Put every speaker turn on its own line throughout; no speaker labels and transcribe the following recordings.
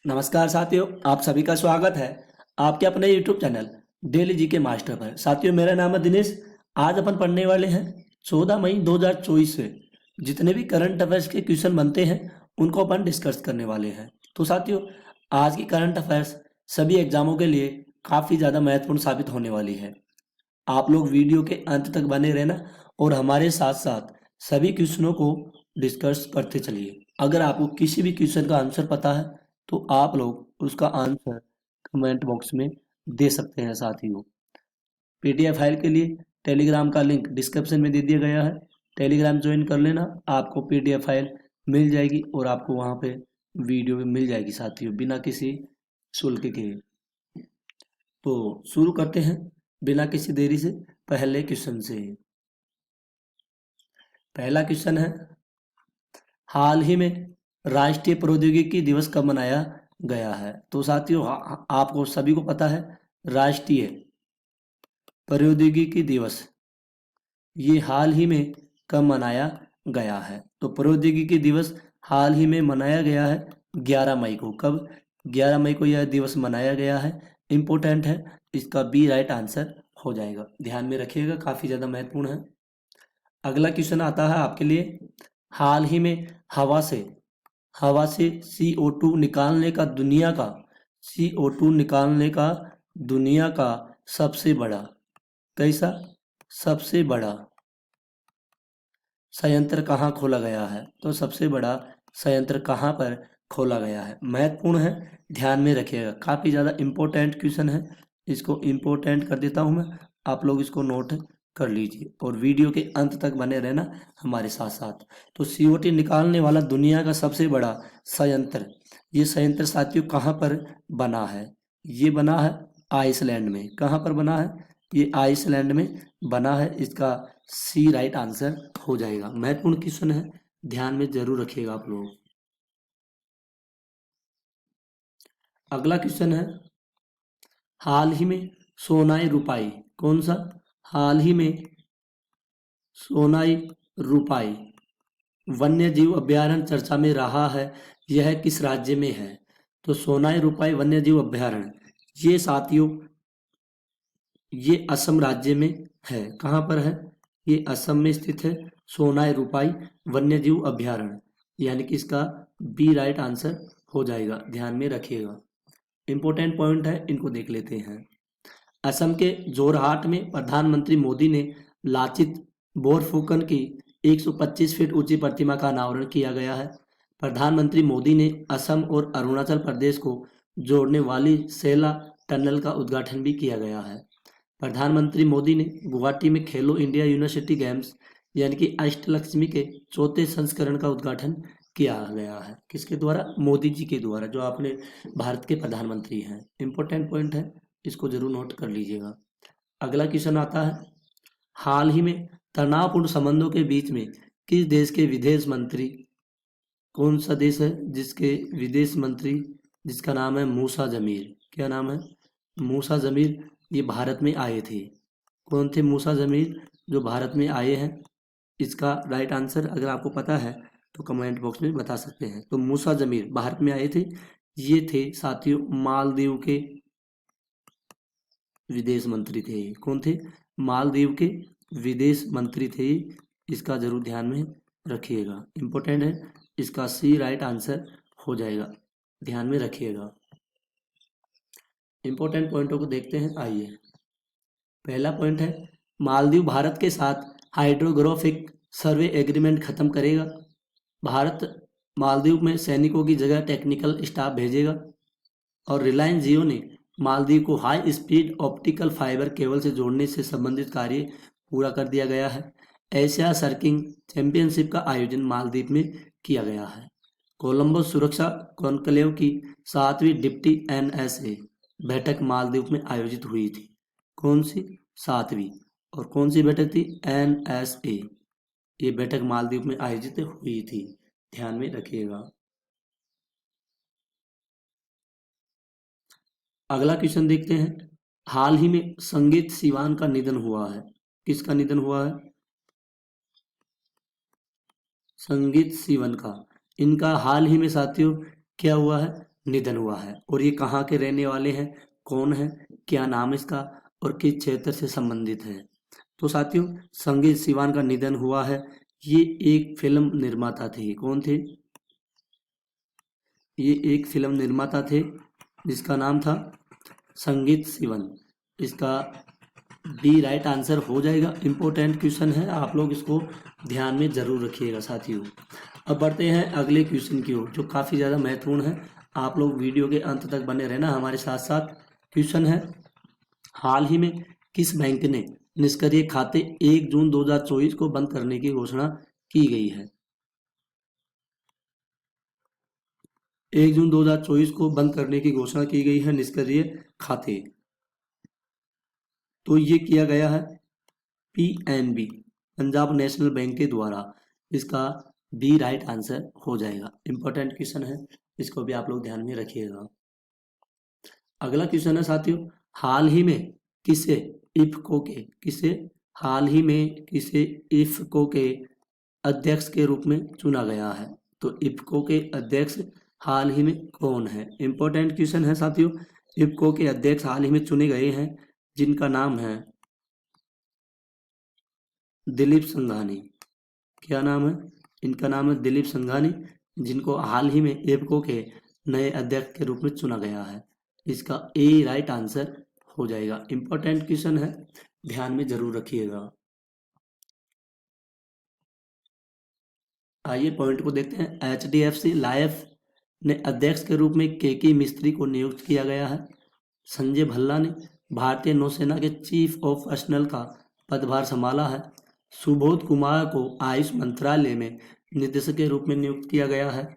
नमस्कार साथियों, आप सभी का स्वागत है आपके अपने यूट्यूब चैनल डेली जी के मास्टर पर। साथियों, मेरा नाम है दिनेश। आज अपन पढ़ने वाले हैं 14 मई 2024 से जितने भी करंट अफेयर्स के क्वेश्चन बनते हैं उनको अपन डिस्कस करने वाले हैं। तो साथियों, आज की करंट अफेयर्स सभी एग्जामों के लिए काफ़ी ज़्यादा महत्वपूर्ण साबित होने वाली है। आप लोग वीडियो के अंत तक बने रहना और हमारे साथ साथ सभी क्वेश्चनों को डिस्कस करते चलिए। अगर आपको किसी भी क्वेश्चन का आंसर पता है तो आप लोग उसका आंसर कमेंट बॉक्स में दे सकते हैं। साथियों, पीडीएफ फाइल के लिए टेलीग्राम का लिंक डिस्क्रिप्शन में दे दिया गया है। टेलीग्राम ज्वाइन कर लेना, आपको पीडीएफ फाइल मिल जाएगी और आपको वहाँ पे वीडियो भी मिल जाएगी साथियों, बिना किसी शुल्क के। तो शुरू करते हैं बिना किसी देरी से पहले क्वेश्चन से। पहला क्वेश्चन है, हाल ही में राष्ट्रीय प्रौद्योगिकी दिवस कब मनाया गया है? तो साथियों, आपको सभी को पता है राष्ट्रीय प्रौद्योगिकी दिवस ये हाल ही में कब मनाया गया है? तो प्रौद्योगिकी दिवस हाल ही में मनाया गया है 11 मई को। कब? 11 मई को यह दिवस मनाया गया है। इम्पोर्टेंट है, इसका बी राइट आंसर हो जाएगा। ध्यान में रखिएगा, काफ़ी ज़्यादा महत्वपूर्ण है। अगला क्वेश्चन आता है आपके लिए, हाल ही में हवा से CO2 निकालने का दुनिया का सबसे बड़ा कैसा सबसे बड़ा संयंत्र कहाँ खोला गया है? तो सबसे बड़ा संयंत्र कहाँ पर खोला गया है? महत्वपूर्ण है, ध्यान में रखिएगा। काफ़ी ज़्यादा इम्पोर्टेंट क्वेश्चन है, इसको इम्पोर्टेंट कर देता हूँ मैं, आप लोग इसको नोट कर लीजिए और वीडियो के अंत तक बने रहना हमारे साथ साथ। तो CO2 निकालने वाला दुनिया का सबसे बड़ा संयंत्र, ये संयंत्र साथियों कहाँ पर बना है? ये बना है आइसलैंड में। कहाँ पर बना है? ये आइसलैंड में बना है। इसका सी राइट आंसर हो जाएगा। महत्वपूर्ण क्वेश्चन है, ध्यान में जरूर रखिएगा आप लोग। अगला क्वेश्चन है, हाल ही में सोनाई रूपाई कौन सा? हाल ही में सोनाई रूपाई वन्य जीव अभ्यारण्य चर्चा में रहा है, यह किस राज्य में है? तो सोनाई रूपाई वन्य जीव अभ्यारण्य ये साथियों ये असम राज्य में है। कहाँ पर है? ये असम में स्थित है सोनाई रूपाई वन्यजीव अभ्यारण्य, यानी कि इसका बी राइट आंसर हो जाएगा। ध्यान में रखिएगा, इंपॉर्टेंट पॉइंट है, इनको देख लेते हैं। असम के जोरहाट में प्रधानमंत्री मोदी ने लाचित बोरफुकन की 125 फीट ऊंची प्रतिमा का अनावरण किया गया है। प्रधानमंत्री मोदी ने असम और अरुणाचल प्रदेश को जोड़ने वाली सेला टनल का उद्घाटन भी किया गया है। प्रधानमंत्री मोदी ने गुवाहाटी में खेलो इंडिया यूनिवर्सिटी गेम्स यानी कि अष्टलक्ष्मी के चौथे संस्करण का उद्घाटन किया गया है। किसके द्वारा? मोदी जी के द्वारा, जो अपने भारत के प्रधानमंत्री हैं। इंपॉर्टेंट पॉइंट है, इसको जरूर नोट कर लीजिएगा। अगला क्वेश्चन आता है, हाल ही में तनावपूर्ण संबंधों के बीच में किस देश के विदेश मंत्री, कौन सा देश है जिसके विदेश मंत्री जिसका नाम है मूसा जमीर? क्या नाम है? मूसा जमीर, ये भारत में आए थे। कौन थे मूसा जमीर जो भारत में आए हैं? इसका राइट आंसर अगर आपको पता है तो कमेंट बॉक्स में बता सकते हैं। तो मूसा जमीर भारत में आए थे, ये थे साथियों मालदीव के विदेश मंत्री थे। कौन थे? मालदीव के विदेश मंत्री थे। इसका जरूर ध्यान में रखिएगा, इंपॉर्टेंट है, इसका सी राइट आंसर हो जाएगा। ध्यान में रखिएगा। इंपॉर्टेंट पॉइंटों को देखते हैं, आइए। पहला पॉइंट है, मालदीव भारत के साथ हाइड्रोग्राफिक सर्वे एग्रीमेंट खत्म करेगा। भारत मालदीव में सैनिकों की जगह टेक्निकल स्टाफ भेजेगा। और रिलायंस जियो ने मालदीव को high speed optical fibre cable से जोड़ने से संबंधित कार्य पूरा कर दिया गया है। एशिया सर्किंग चैंपियनशिप का आयोजन मालदीव में किया गया है। कोलंबो सुरक्षा कॉन्क्लेव की 7वीं डिप्टी NSA बैठक मालदीव में आयोजित हुई थी। कौन सी? 7वीं। और कौन सी बैठक थी? NSA। ये बैठक मालदीव में आयोजित हुई थी, ध्यान में रखिएगा। अगला क्वेश्चन देखते हैं, हाल ही में संगीत सिवान का निधन हुआ है। किसका निधन हुआ है? संगीत सिवन का। इनका हाल ही में साथियों क्या हुआ है? निधन हुआ है। और ये कहाँ के रहने वाले हैं, कौन है, क्या नाम इसका और किस क्षेत्र से संबंधित है। तो साथियों संगीत सिवान का निधन हुआ है। ये एक फिल्म निर्माता थे। कौन थे, ये एक फिल्म निर्माता थे जिसका नाम था संगीत सिवन। इसका डी राइट आंसर हो जाएगा। इम्पोर्टेंट क्वेश्चन है, आप लोग इसको ध्यान में जरूर रखिएगा साथियों। अब बढ़ते हैं अगले क्वेश्चन की ओर जो काफ़ी ज़्यादा महत्वपूर्ण है। आप लोग वीडियो के अंत तक बने रहना हमारे साथ साथ। क्वेश्चन है, हाल ही में किस बैंक ने निष्क्रिय खाते 1 जून 2024 को बंद करने की घोषणा की गई है। 1 जून 2024 को बंद करने की घोषणा की गई है निष्क्रिय खाते। तो ये किया गया है पीएनबी, पंजाब नेशनल बैंक के द्वारा। इसका बी राइट आंसर हो जाएगा। इंपॉर्टेंट क्वेश्चन है, इसको भी आप लोग ध्यान में रखिएगा। अगला क्वेश्चन है साथियों, हाल ही में किसे इफको के हाल ही में किसे इफको के अध्यक्ष के रूप में चुना गया है। तो इफको के अध्यक्ष हाल ही में कौन है। इंपॉर्टेंट क्वेश्चन है साथियों। इफको के अध्यक्ष हाल ही में चुने गए हैं जिनका नाम है दिलीप संघानी। क्या नाम है, इनका नाम है दिलीप संघानी, जिनको हाल ही में इफको के नए अध्यक्ष के रूप में चुना गया है। इसका ए राइट आंसर हो जाएगा। इंपॉर्टेंट क्वेश्चन है, ध्यान में जरूर रखिएगा। आइए पॉइंट को देखते हैं। HDFC लाइफ ने अध्यक्ष के रूप में केके मिस्त्री को नियुक्त किया गया है। संजय भल्ला ने भारतीय नौसेना के चीफ ऑफ पर्सनल का पदभार संभाला है। सुबोध कुमार को आयुष मंत्रालय में निदेशक के रूप में नियुक्त किया गया है।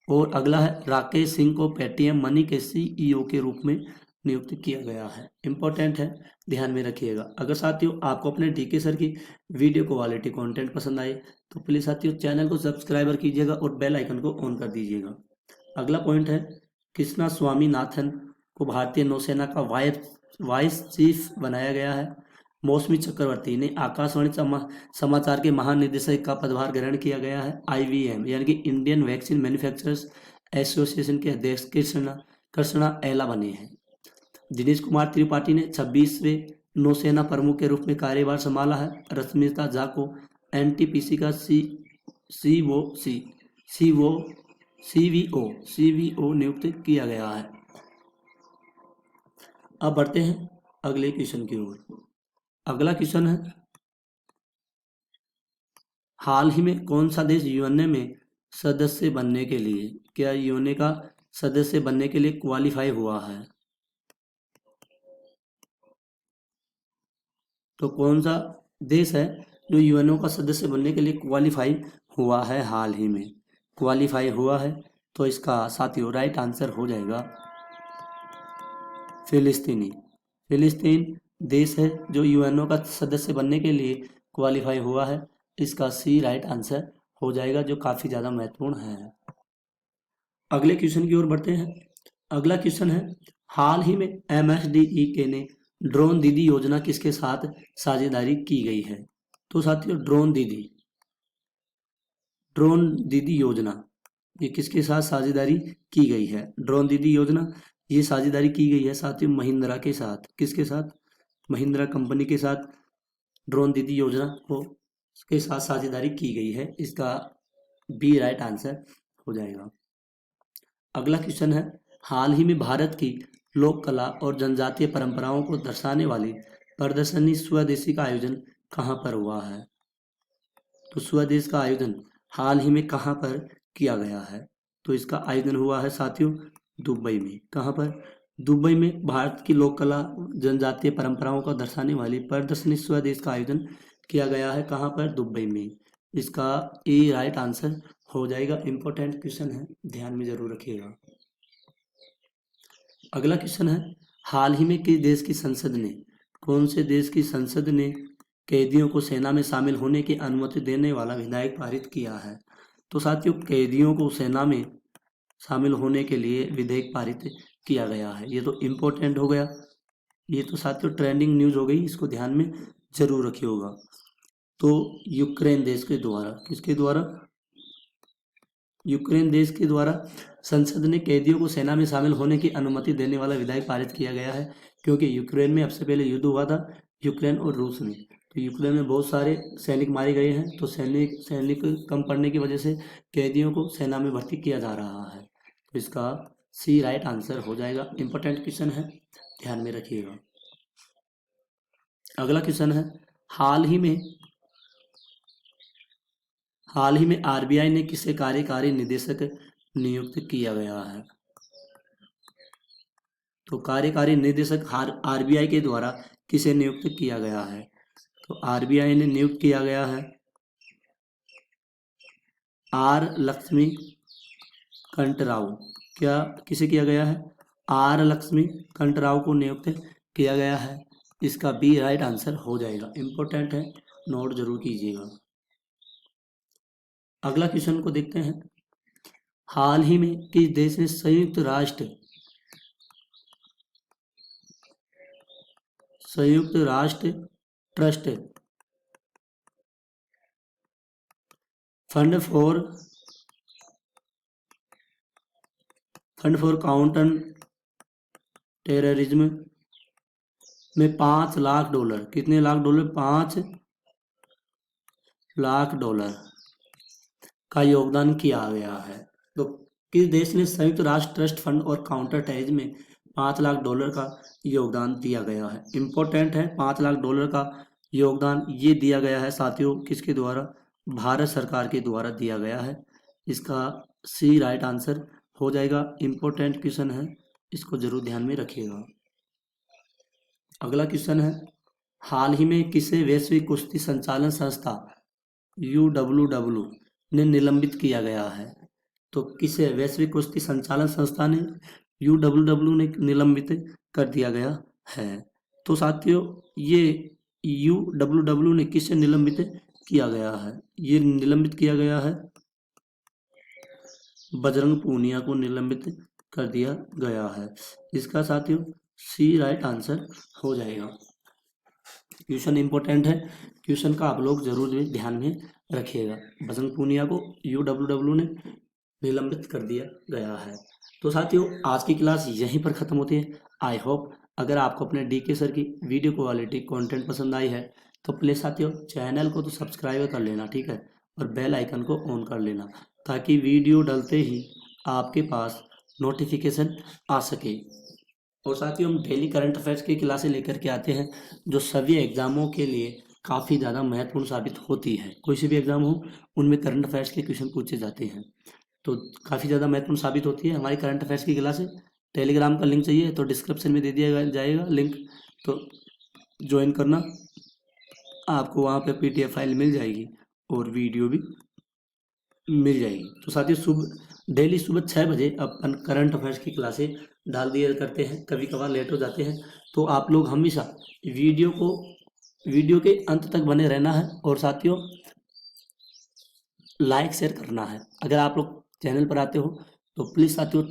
और अगला है, राकेश सिंह को पेटीएम मनी के CEO के रूप में नियुक्त किया गया है। इंपॉर्टेंट है, ध्यान में रखिएगा। अगर साथियों आपको अपने DK सर की वीडियो क्वालिटी कंटेंट पसंद आए तो प्लीज़ साथियों चैनल को सब्सक्राइबर कीजिएगा और बेल आइकन को ऑन कर दीजिएगा। अगला पॉइंट है, कृष्णा स्वामीनाथन को भारतीय नौसेना का वाइस चीफ बनाया गया है। मौसमी चक्रवर्ती ने आकाशवाणी समाचार के महानिदेशक का पदभार ग्रहण किया गया है। IVM यानी कि इंडियन वैक्सीन मैन्युफैक्चरर्स एसोसिएशन के अध्यक्ष कृष्णा एला बने हैं। दिनेश कुमार त्रिपाठी ने 26वें नौसेना प्रमुख के रूप में कार्यभार संभाला है। रश्मिता झा को NTPC का CVO नियुक्त किया गया है। अब बढ़ते हैं अगले क्वेश्चन की ओर। अगला क्वेश्चन है, हाल ही में कौन सा देश यूएनए में सदस्य बनने के लिए, क्या यूएनए का सदस्य बनने के लिए क्वालिफाई हुआ है। तो कौन सा देश है जो यूएनओ का सदस्य बनने के लिए क्वालिफाई हुआ है, हाल ही में क्वालिफाई हुआ है। तो इसका साथियों राइट आंसर हो जाएगा फिलिस्तीन देश है जो यूएनओ का सदस्य बनने के लिए क्वालिफाई हुआ है। इसका सी राइट आंसर हो जाएगा, जो काफ़ी ज़्यादा महत्वपूर्ण है। अगले क्वेश्चन की ओर बढ़ते हैं। अगला क्वेश्चन है, हाल ही में MSDE ने ड्रोन दीदी योजना किसके साथ साझेदारी की गई है। तो साथियों ड्रोन दीदी योजना ये किसके साथ साझेदारी की गई है। ड्रोन दीदी योजना ये साझेदारी की गई है साथियों महिंद्रा के साथ। किसके साथ, महिंद्रा कंपनी के साथ ड्रोन दीदी योजना को के साथ साझेदारी की गई है। इसका बी राइट आंसर हो जाएगा। अगला क्वेश्चन है, हाल ही में भारत की लोक कला और जनजातीय परंपराओं को दर्शाने वाली प्रदर्शनी स्वदेशी का आयोजन कहाँ पर हुआ है। तो स्वदेश का आयोजन हाल ही में कहाँ पर किया गया है। तो इसका आयोजन हुआ है साथियों दुबई में। कहाँ पर, दुबई में भारत की लोक कला जनजातीय परंपराओं को दर्शाने वाली प्रदर्शनी स्वदेश का आयोजन किया गया है। कहाँ पर, दुबई में। इसका ए राइट आंसर हो जाएगा। इंपॉर्टेंट क्वेश्चन है, ध्यान में जरूर रखिएगा। अगला क्वेश्चन है, हाल ही में किस देश की संसद ने, कौन से देश की संसद ने कैदियों को सेना में शामिल होने की अनुमति देने वाला विधेयक पारित किया है। तो साथियों कैदियों को सेना में शामिल होने के लिए विधेयक पारित किया गया है। ये तो इम्पोर्टेंट हो गया, ये तो साथियों ट्रेंडिंग न्यूज हो गई, इसको ध्यान में जरूर रखिएगा। तो यूक्रेन देश के द्वारा, किसके द्वारा, यूक्रेन देश के द्वारा संसद ने कैदियों को सेना में शामिल होने की अनुमति देने वाला विधेयक पारित किया गया है, क्योंकि यूक्रेन में अब से पहले युद्ध हुआ था, यूक्रेन और रूस में। तो यूक्रेन में बहुत सारे सैनिक मारे गए हैं, तो सैनिक कम पड़ने की वजह से कैदियों को सेना में भर्ती किया जा रहा है। तो इसका सी राइट आंसर हो जाएगा। इंपॉर्टेंट क्वेश्चन है, ध्यान में रखिएगा। अगला क्वेश्चन है, हाल ही में आरबीआई ने किसे कार्यकारी निदेशक नियुक्त किया गया है? तो कार्यकारी निदेशक आरबीआई के द्वारा किसे नियुक्त किया गया है? तो आरबीआई ने नियुक्त किया गया है आर लक्ष्मी कंटराव। क्या किसे किया गया है? आर लक्ष्मी कंटराव को नियुक्त किया गया है। इसका बी राइट आंसर हो जाएगा। इंपॉर्टेंट है, नोट जरूर कीजिएगा। अगला क्वेश्चन को देखते हैं, हाल ही में किस देश ने संयुक्त राष्ट्र trust fund for counter terrorism में $5 लाख, कितने लाख डॉलर? $5 लाख का योगदान किया गया है? तो किस देश ने संयुक्त राष्ट्र ट्रस्ट फंड और काउंटर टेररिज्म में $5 लाख का योगदान दिया गया है? इंपॉर्टेंट है, $5 लाख का योगदान ये दिया गया है साथियों, किसके द्वारा? भारत सरकार के द्वारा दिया गया है। इसका सी राइट आंसर हो जाएगा। इंपॉर्टेंट क्वेश्चन है, इसको जरूर ध्यान में रखिएगा। अगला क्वेश्चन है, हाल ही में किसे वैश्विक कुश्ती संचालन संस्था UWW ने निलंबित किया गया है? तो किसे वैश्विक कुश्ती संचालन संस्था ने UWW ने निलंबित कर दिया गया है? तो साथियों ये UWW ने किसे निलंबित किया गया है? ये निलंबित किया गया है बजरंग पूनिया को निलंबित कर दिया गया है। इसका साथियों सी राइट आंसर हो जाएगा। क्वेश्चन इंपॉर्टेंट है, क्वेश्चन का आप लोग जरूर ध्यान में रखिएगा। बजरंग पूनिया को UWW ने निलंबित कर दिया गया है। तो साथियों आज की क्लास यहीं पर ख़त्म होती है। आई होप अगर आपको अपने DK सर की वीडियो क्वालिटी कंटेंट पसंद आई है तो प्लीज़ साथियों चैनल को तो सब्सक्राइब कर लेना, ठीक है, और बेल आइकन को ऑन कर लेना, ताकि वीडियो डलते ही आपके पास नोटिफिकेशन आ सके। और साथियों हम डेली करंट अफेयर्स की क्लासें लेकर के आते हैं, जो सभी एग्जामों के लिए काफ़ी ज़्यादा महत्वपूर्ण साबित होती है। कोई से भी एग्जाम हो उनमें करंट अफेयर्स के क्वेश्चन पूछे जाते हैं, तो काफ़ी ज़्यादा महत्वपूर्ण साबित होती है हमारी करंट अफेयर्स की क्लासें। टेलीग्राम का लिंक चाहिए तो डिस्क्रिप्शन में दे दिया जाएगा लिंक, तो ज्वाइन करना, आपको वहाँ पे PDF फाइल मिल जाएगी और वीडियो भी मिल जाएगी। तो साथियों डेली सुबह 6 बजे अपन करंट अफेयर्स की क्लासें डाल दिया करते हैं, कभी कभार लेट हो जाते हैं, तो आप लोग हमेशा वीडियो के अंत तक बने रहना है। और साथियों लाइक शेयर करना है। अगर आप लोग चैनल पर आते हो तो प्लीज़ साथियों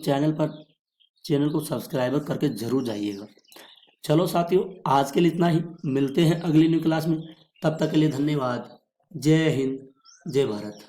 चैनल को सब्सक्राइब करके जरूर जाइएगा। चलो साथियों आज के लिए इतना ही, मिलते हैं अगली न्यू क्लास में, तब तक के लिए धन्यवाद। जय हिंद, जय भारत।